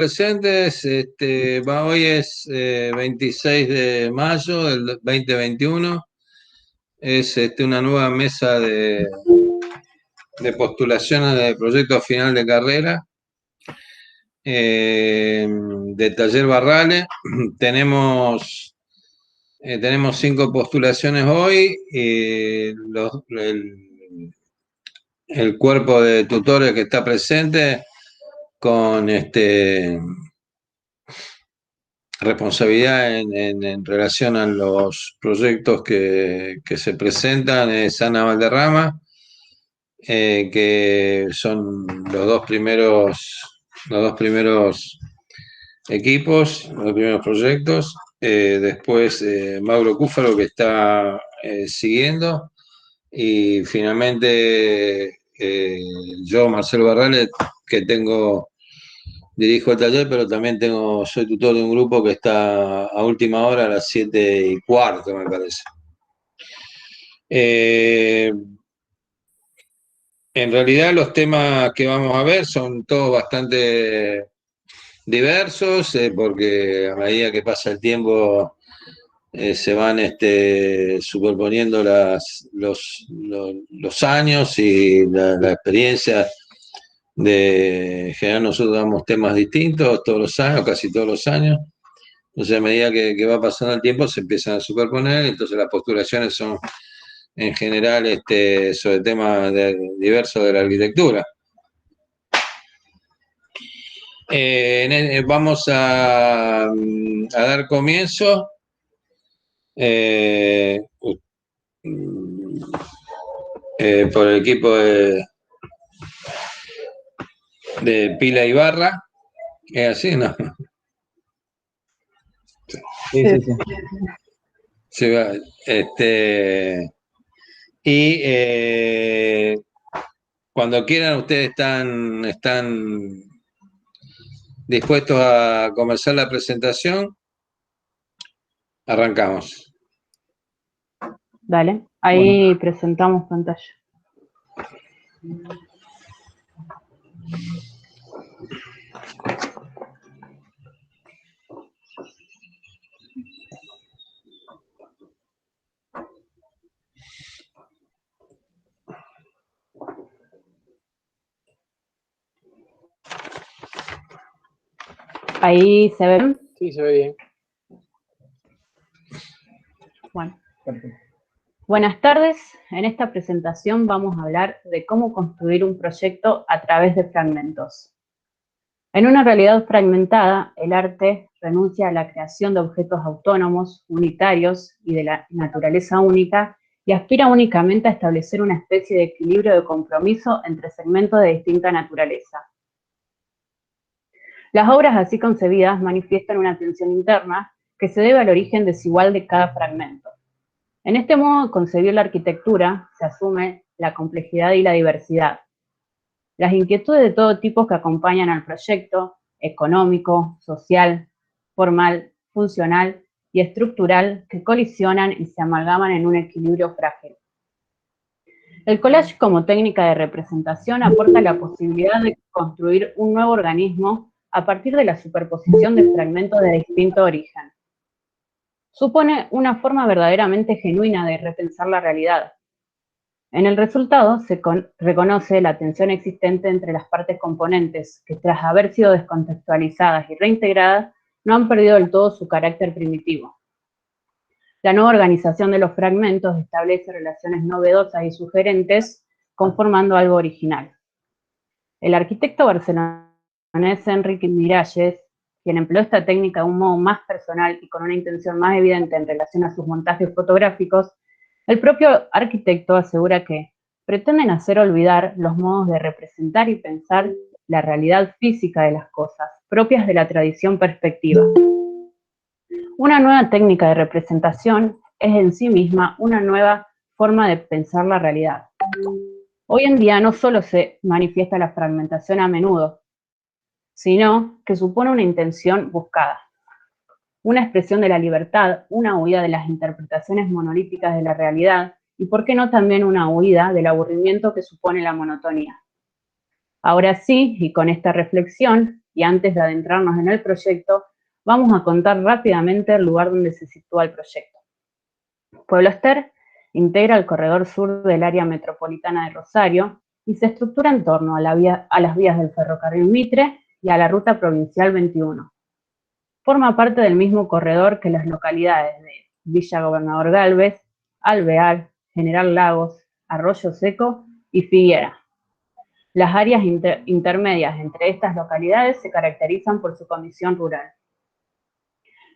presentes. Hoy es 26 de mayo del 2021. Es una nueva mesa de postulaciones de proyecto final de carrera de Taller Barrales. Tenemos 5 postulaciones hoy. El cuerpo de tutores que está presente con responsabilidad en relación a los proyectos que se presentan es Ana Valderrama, que son los dos primeros equipos, los dos primeros proyectos. Después Mauro Cúfaro, que está siguiendo, y finalmente yo, Marcelo Barrales, que dirijo el taller, pero también soy tutor de un grupo que está a última hora, a las 7:15, me parece. En realidad los temas que vamos a ver son todos bastante diversos, porque a medida que pasa el tiempo se van superponiendo los años y la experiencia. En general nosotros damos temas distintos todos los años, casi todos los años. Entonces, a medida que va pasando el tiempo, se empiezan a superponer. Entonces, las postulaciones son, en general, sobre temas diversos de la arquitectura. Vamos a dar comienzo. Por el equipo de Pila Ibarra. ¿Es así, no? Sí. Sí, y cuando quieran, ustedes están dispuestos a comenzar la presentación. Arrancamos. Dale, ahí presentamos pantalla. ¿Ahí se ve? Sí, se ve bien. Bueno. Buenas tardes. En esta presentación vamos a hablar de cómo construir un proyecto a través de fragmentos. En una realidad fragmentada, el arte renuncia a la creación de objetos autónomos, unitarios y de la naturaleza única, y aspira únicamente a establecer una especie de equilibrio de compromiso entre segmentos de distinta naturaleza. Las obras así concebidas manifiestan una tensión interna que se debe al origen desigual de cada fragmento. En este modo de concebir la arquitectura se asume la complejidad y la diversidad. Las inquietudes de todo tipo que acompañan al proyecto, económico, social, formal, funcional y estructural, que colisionan y se amalgaman en un equilibrio frágil. El collage como técnica de representación aporta la posibilidad de construir un nuevo organismo a partir de la superposición de fragmentos de distinto origen. Supone una forma verdaderamente genuina de repensar la realidad. En el resultado se reconoce la tensión existente entre las partes componentes, que tras haber sido descontextualizadas y reintegradas, no han perdido del todo su carácter primitivo. La nueva organización de los fragmentos establece relaciones novedosas y sugerentes, conformando algo original. El arquitecto barcelonés Enric Miralles, quien empleó esta técnica de un modo más personal y con una intención más evidente en relación a sus montajes fotográficos, el propio arquitecto asegura que pretenden hacer olvidar los modos de representar y pensar la realidad física de las cosas, propias de la tradición perspectiva. Una nueva técnica de representación es en sí misma una nueva forma de pensar la realidad. Hoy en día no solo se manifiesta la fragmentación a menudo, sino que supone una intención buscada, una expresión de la libertad, una huida de las interpretaciones monolíticas de la realidad y, por qué no, también una huida del aburrimiento que supone la monotonía. Ahora sí, y con esta reflexión, y antes de adentrarnos en el proyecto, vamos a contar rápidamente el lugar donde se sitúa el proyecto. Pueblo Ester integra el corredor sur del área metropolitana de Rosario y se estructura en torno a las vías del ferrocarril Mitre y a la ruta provincial 21. Forma parte del mismo corredor que las localidades de Villa Gobernador Galvez, Alvear, General Lagos, Arroyo Seco y Figuera. Las áreas intermedias entre estas localidades se caracterizan por su condición rural.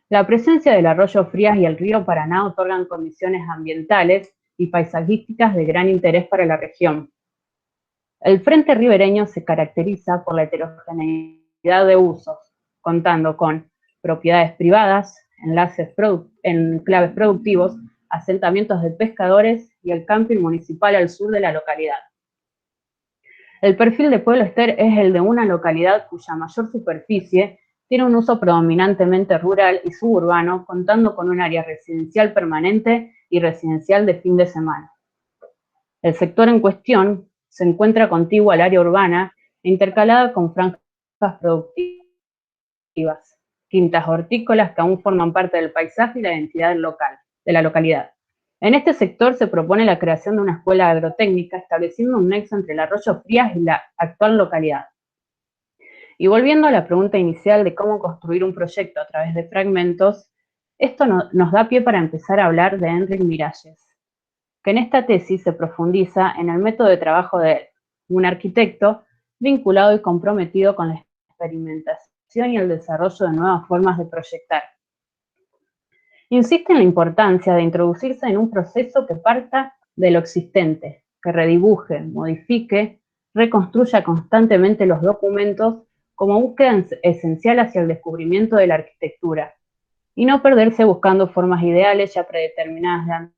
La presencia del arroyo Frías y el río Paraná otorgan condiciones ambientales y paisajísticas de gran interés para la región. El frente ribereño se caracteriza por la heterogeneidad de usos, contando con propiedades privadas, enclaves productivos, asentamientos de pescadores y el camping municipal al sur de la localidad. El perfil de Pueblo Ester es el de una localidad cuya mayor superficie tiene un uso predominantemente rural y suburbano, contando con un área residencial permanente y residencial de fin de semana. El sector en cuestión se encuentra contiguo al área urbana e intercalada con franjas productivas, quintas hortícolas que aún forman parte del paisaje y la identidad local de la localidad. En este sector se propone la creación de una escuela agrotécnica, estableciendo un nexo entre el arroyo Frías y la actual localidad. Y volviendo a la pregunta inicial de cómo construir un proyecto a través de fragmentos, esto nos da pie para empezar a hablar de Enric Miralles, que en esta tesis se profundiza en el método de trabajo de él, un arquitecto vinculado y comprometido con la experimentación y el desarrollo de nuevas formas de proyectar. Insiste en la importancia de introducirse en un proceso que parta de lo existente, que redibuje, modifique, reconstruya constantemente los documentos como búsqueda esencial hacia el descubrimiento de la arquitectura, y no perderse buscando formas ideales ya predeterminadas de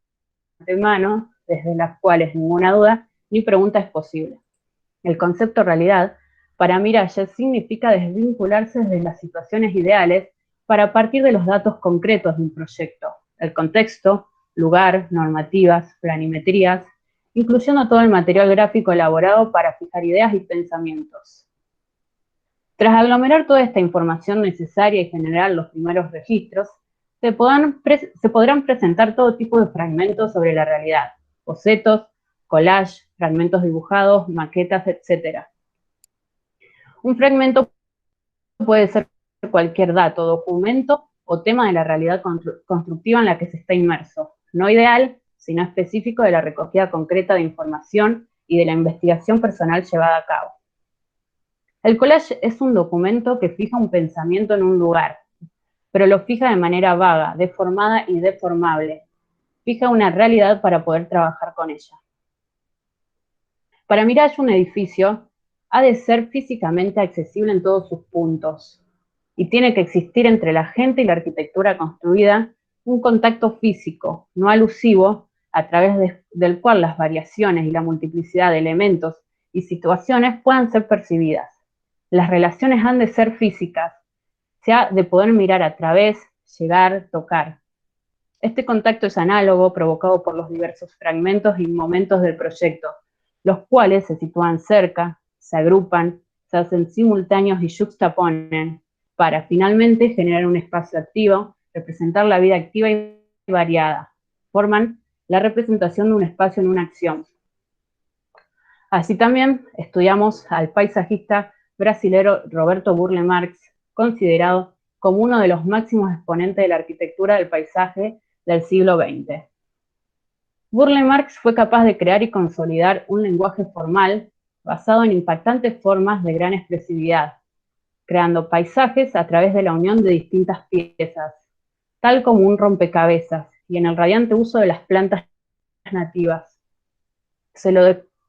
antemano, desde las cuales ninguna duda ni pregunta es posible. El concepto realidad, para Miralles, significa desvincularse desde las situaciones ideales para partir de los datos concretos de un proyecto, el contexto, lugar, normativas, planimetrías, incluyendo todo el material gráfico elaborado para fijar ideas y pensamientos. Tras aglomerar toda esta información necesaria y generar los primeros registros, se podrán presentar todo tipo de fragmentos sobre la realidad, bocetos, collage, fragmentos dibujados, maquetas, etc. Un fragmento puede ser cualquier dato, documento o tema de la realidad constructiva en la que se está inmerso, no ideal, sino específico de la recogida concreta de información y de la investigación personal llevada a cabo. El collage es un documento que fija un pensamiento en un lugar, pero lo fija de manera vaga, deformada y deformable. Fija una realidad para poder trabajar con ella. Para Miralles, un edificio ha de ser físicamente accesible en todos sus puntos, y tiene que existir entre la gente y la arquitectura construida un contacto físico, no alusivo, a través del cual las variaciones y la multiplicidad de elementos y situaciones puedan ser percibidas. Las relaciones han de ser físicas, se ha de poder mirar a través, llegar, tocar. Este contacto es análogo, provocado por los diversos fragmentos y momentos del proyecto, los cuales se sitúan cerca, se agrupan, se hacen simultáneos y yuxtaponen, para finalmente generar un espacio activo, representar la vida activa y variada. Forman la representación de un espacio en una acción. Así también estudiamos al paisajista brasilero Roberto Burle Marx, considerado como uno de los máximos exponentes de la arquitectura del paisaje del siglo XX. Burle Marx fue capaz de crear y consolidar un lenguaje formal basado en impactantes formas de gran expresividad, creando paisajes a través de la unión de distintas piezas, tal como un rompecabezas, y en el radiante uso de las plantas nativas. Se lo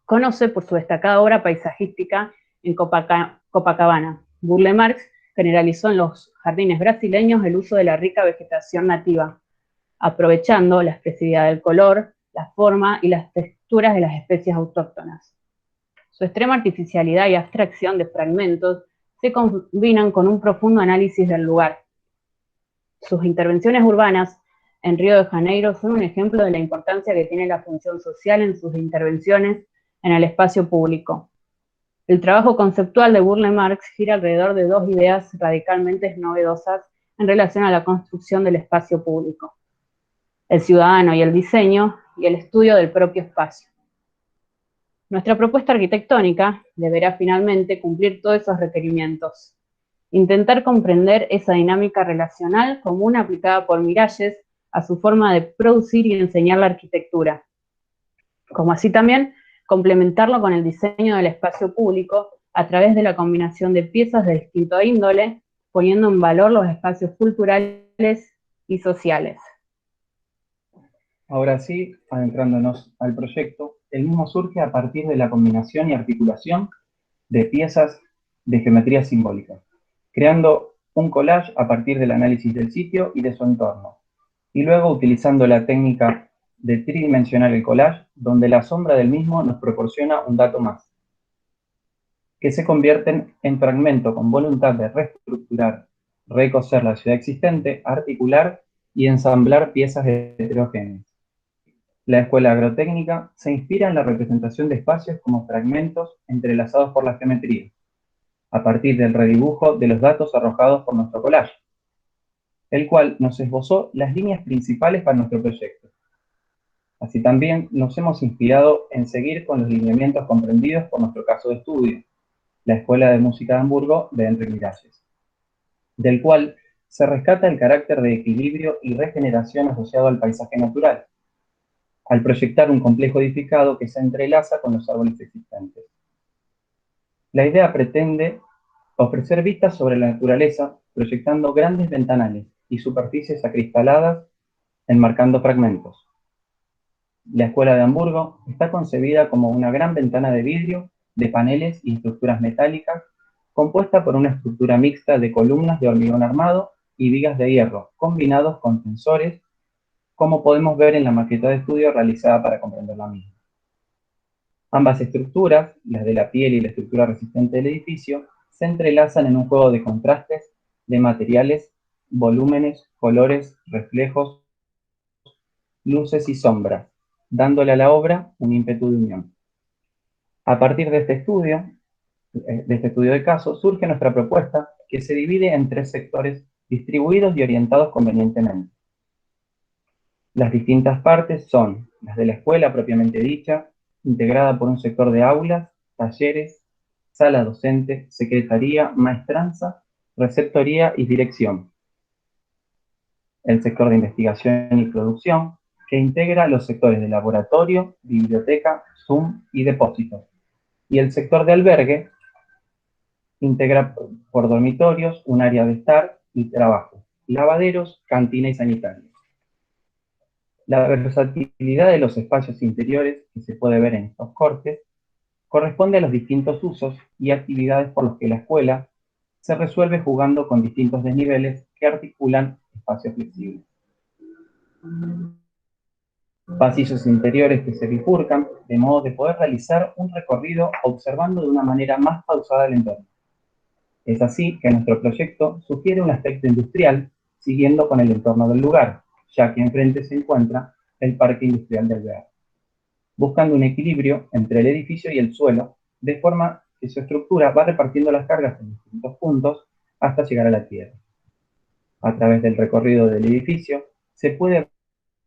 conoce por su destacada obra paisajística en Copacabana. Burle Marx generalizó en los jardines brasileños el uso de la rica vegetación nativa, aprovechando la expresividad del color, la forma y las texturas de las especies autóctonas. Su extrema artificialidad y abstracción de fragmentos se combinan con un profundo análisis del lugar. Sus intervenciones urbanas en Río de Janeiro son un ejemplo de la importancia que tiene la función social en sus intervenciones en el espacio público. El trabajo conceptual de Burle Marx gira alrededor de dos ideas radicalmente novedosas en relación a la construcción del espacio público: el ciudadano y el diseño, y el estudio del propio espacio. Nuestra propuesta arquitectónica deberá finalmente cumplir todos esos requerimientos. Intentar comprender esa dinámica relacional común aplicada por Miralles a su forma de producir y enseñar la arquitectura, como así también complementarlo con el diseño del espacio público a través de la combinación de piezas de distinto índole, poniendo en valor los espacios culturales y sociales. Ahora sí, adentrándonos al proyecto, el mismo surge a partir de la combinación y articulación de piezas de geometría simbólica, creando un collage a partir del análisis del sitio y de su entorno, y luego utilizando la técnica de tridimensionar el collage, donde la sombra del mismo nos proporciona un dato más, que se convierten en fragmento con voluntad de reestructurar, recocer la ciudad existente, articular y ensamblar piezas heterogéneas. La escuela agrotécnica se inspira en la representación de espacios como fragmentos entrelazados por la geometría, a partir del redibujo de los datos arrojados por nuestro collage, el cual nos esbozó las líneas principales para nuestro proyecto. Así también nos hemos inspirado en seguir con los lineamientos comprendidos por nuestro caso de estudio, la Escuela de Música de Hamburgo de Enric Miralles, del cual se rescata el carácter de equilibrio y regeneración asociado al paisaje natural, al proyectar un complejo edificado que se entrelaza con los árboles existentes. La idea pretende ofrecer vistas sobre la naturaleza, proyectando grandes ventanales y superficies acristaladas, enmarcando fragmentos. La Escuela de Hamburgo está concebida como una gran ventana de vidrio, de paneles y estructuras metálicas, compuesta por una estructura mixta de columnas de hormigón armado y vigas de hierro, combinados con tensores, como podemos ver en la maqueta de estudio realizada para comprender la misma. Ambas estructuras, las de la piel y la estructura resistente del edificio, se entrelazan en un juego de contrastes de materiales, volúmenes, colores, reflejos, luces y sombras, dándole a la obra un ímpetu de unión. A partir de este estudio de caso, surge nuestra propuesta, que se divide en tres sectores distribuidos y orientados convenientemente. Las distintas partes son las de la escuela propiamente dicha, integrada por un sector de aulas, talleres, sala docente, secretaría, maestranza, receptoría y dirección. El sector de investigación y producción, que integra los sectores de laboratorio, biblioteca, Zoom y depósito. Y el sector de albergue integra por dormitorios un área de estar y trabajo, lavaderos, cantina y sanitario. La versatilidad de los espacios interiores, que se puede ver en estos cortes, corresponde a los distintos usos y actividades por los que la escuela se resuelve jugando con distintos desniveles que articulan espacios flexibles. Pasillos interiores que se bifurcan, de modo de poder realizar un recorrido observando de una manera más pausada el entorno. Es así que nuestro proyecto sugiere un aspecto industrial, siguiendo con el entorno del lugar, ya que enfrente se encuentra el Parque Industrial del Bear, buscando un equilibrio entre el edificio y el suelo, de forma que su estructura va repartiendo las cargas en distintos puntos hasta llegar a la tierra. A través del recorrido del edificio, se puede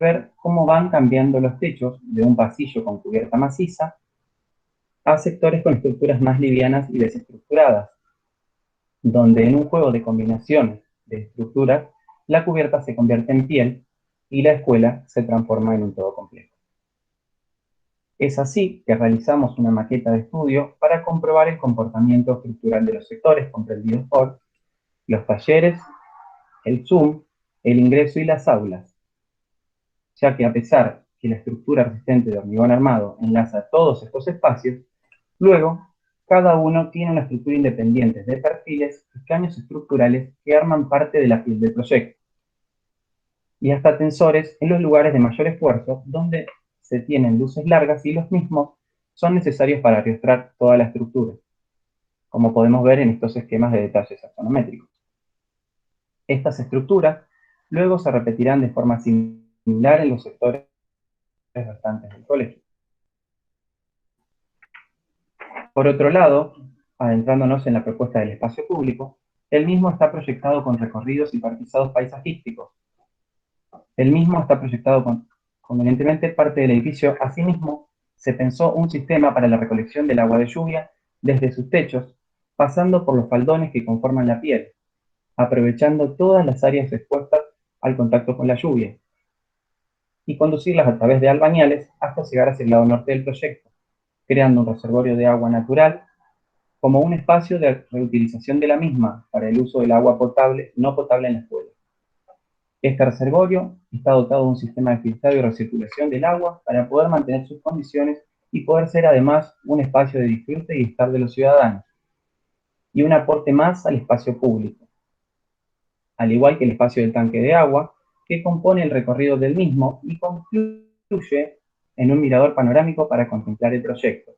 ver cómo van cambiando los techos de un pasillo con cubierta maciza a sectores con estructuras más livianas y desestructuradas, donde en un juego de combinaciones de estructuras, la cubierta se convierte en piel y la escuela se transforma en un todo complejo. Es así que realizamos una maqueta de estudio para comprobar el comportamiento estructural de los sectores comprendidos por los talleres, el Zoom, el ingreso y las aulas, ya que a pesar que la estructura resistente de hormigón armado enlaza todos estos espacios, luego cada uno tiene una estructura independiente de perfiles y caños estructurales que arman parte de la piel del proyecto, y hasta tensores en los lugares de mayor esfuerzo, donde se tienen luces largas y los mismos son necesarios para arrastrar toda la estructura, como podemos ver en estos esquemas de detalles axonométricos. Estas estructuras luego se repetirán de forma similar en los sectores restantes del colegio. Por otro lado, Adentrándonos en la propuesta del espacio público, el mismo está proyectado con recorridos y parquizados paisajísticos. El mismo está proyectado con convenientemente parte del edificio. Asimismo, se pensó un sistema para la recolección del agua de lluvia desde sus techos, pasando por los faldones que conforman la piel, aprovechando todas las áreas expuestas al contacto con la lluvia, y conducirlas a través de albañales hasta llegar hacia el lado norte del proyecto, creando un reservorio de agua natural como un espacio de reutilización de la misma para el uso del agua potable, no potable en la escuela. Este reservorio está dotado de un sistema de filtrado y recirculación del agua para poder mantener sus condiciones y poder ser además un espacio de disfrute y estar de los ciudadanos, y un aporte más al espacio público, al igual que el espacio del tanque de agua, que compone el recorrido del mismo y concluye en un mirador panorámico para contemplar el proyecto,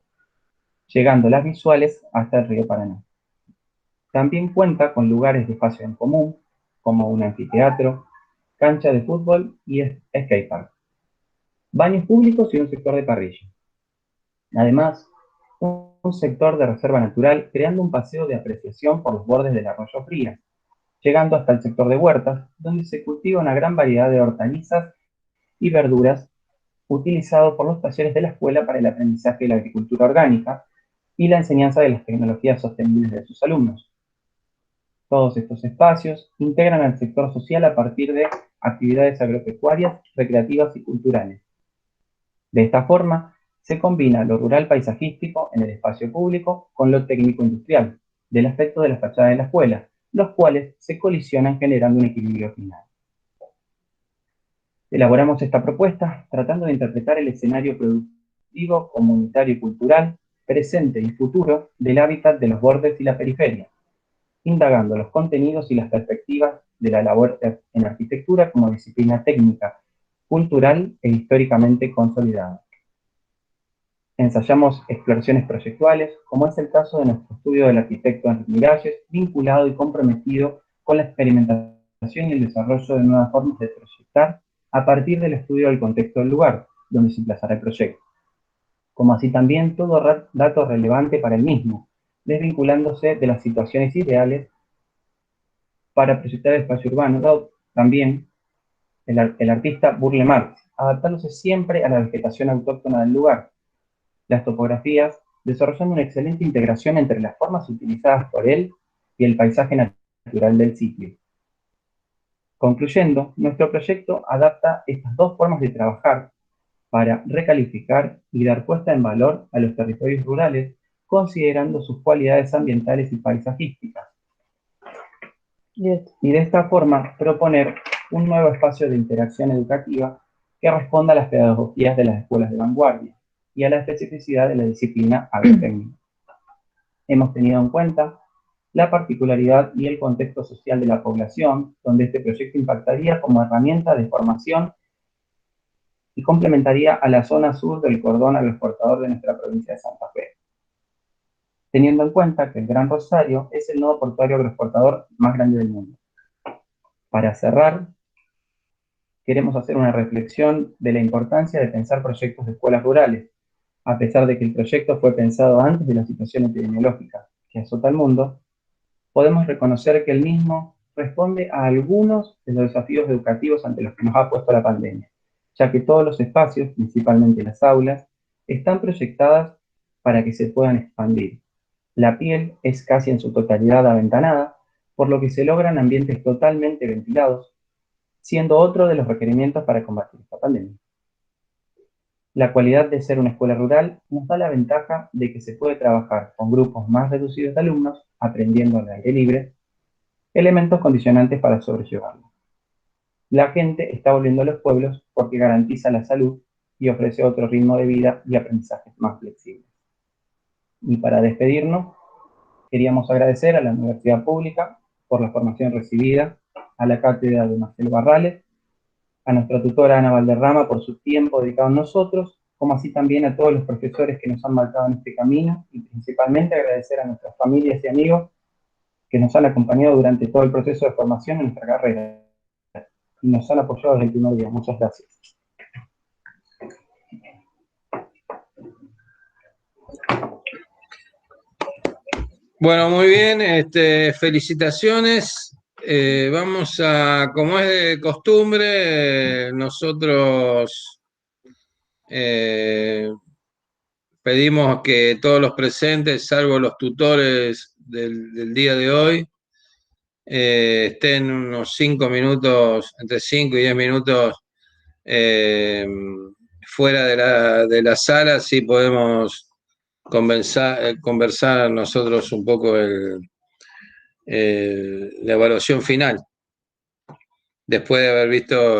llegando las visuales hasta el río Paraná. También cuenta con lugares de espacio en común, como un anfiteatro, cancha de fútbol y skatepark, baños públicos y un sector de parrilla. Además, un sector de reserva natural, creando un paseo de apreciación por los bordes del arroyo Frías, llegando hasta el sector de huertas, donde se cultiva una gran variedad de hortalizas y verduras, utilizado por los talleres de la escuela para el aprendizaje de la agricultura orgánica y la enseñanza de las tecnologías sostenibles de sus alumnos. Todos estos espacios integran al sector social a partir de actividades agropecuarias, recreativas y culturales. De esta forma, se combina lo rural paisajístico en el espacio público con lo técnico-industrial del aspecto de la fachada de la escuela, los cuales se colisionan generando un equilibrio final. Elaboramos esta propuesta tratando de interpretar el escenario productivo, comunitario y cultural, presente y futuro del hábitat de los bordes y la periferia, indagando los contenidos y las perspectivas de la labor en arquitectura como disciplina técnica, cultural e históricamente consolidada. Ensayamos exploraciones proyectuales, como es el caso de nuestro estudio del arquitecto Enrique Miralles, vinculado y comprometido con la experimentación y el desarrollo de nuevas formas de proyectar a partir del estudio del contexto del lugar donde se emplazará el proyecto, como así también todo dato relevante para el mismo, desvinculándose de las situaciones ideales para proyectar el espacio urbano, dado también el artista Burle Marx, adaptándose siempre a la vegetación autóctona del lugar, las topografías, desarrollando una excelente integración entre las formas utilizadas por él y el paisaje natural del sitio. Concluyendo, nuestro proyecto adapta estas dos formas de trabajar para recalificar y dar puesta en valor a los territorios rurales, considerando sus cualidades ambientales y paisajísticas. Y de esta forma proponer un nuevo espacio de interacción educativa que responda a las pedagogías de las escuelas de vanguardia y a la especificidad de la disciplina agrotécnica. Hemos tenido en cuenta la particularidad y el contexto social de la población, donde este proyecto impactaría como herramienta de formación y complementaría a la zona sur del cordón agroexportador de nuestra provincia de Santa Fe, teniendo en cuenta que el Gran Rosario es el nodo portuario agroexportador más grande del mundo. Para cerrar, queremos hacer una reflexión de la importancia de pensar proyectos de escuelas rurales, a pesar de que el proyecto fue pensado antes de la situación epidemiológica que azota al mundo. Podemos reconocer que el mismo responde a algunos de los desafíos educativos ante los que nos ha puesto la pandemia, ya que todos los espacios, principalmente las aulas, están proyectadas para que se puedan expandir. La piel es casi en su totalidad aventanada, por lo que se logran ambientes totalmente ventilados, siendo otro de los requerimientos para combatir esta pandemia. La cualidad de ser una escuela rural nos da la ventaja de que se puede trabajar con grupos más reducidos de alumnos, aprendiendo al aire libre, elementos condicionantes para sobrellevarlo. La gente está volviendo a los pueblos porque garantiza la salud y ofrece otro ritmo de vida y aprendizajes más flexibles. Y para despedirnos, queríamos agradecer a la Universidad Pública por la formación recibida, a la cátedra de Marcelo Barrales, a nuestra tutora Ana Valderrama por su tiempo dedicado a nosotros, como así también a todos los profesores que nos han marcado en este camino, y principalmente agradecer a nuestras familias y amigos que nos han acompañado durante todo el proceso de formación en nuestra carrera y nos han apoyado desde el primer día. Muchas gracias. Bueno, muy bien, felicitaciones. Vamos a, como es de costumbre, nosotros pedimos que todos los presentes, salvo los tutores del día de hoy, estén unos 5 minutos, entre 5 y 10 minutos fuera de la sala, si podemos conversar nosotros un poco la evaluación final, después de haber visto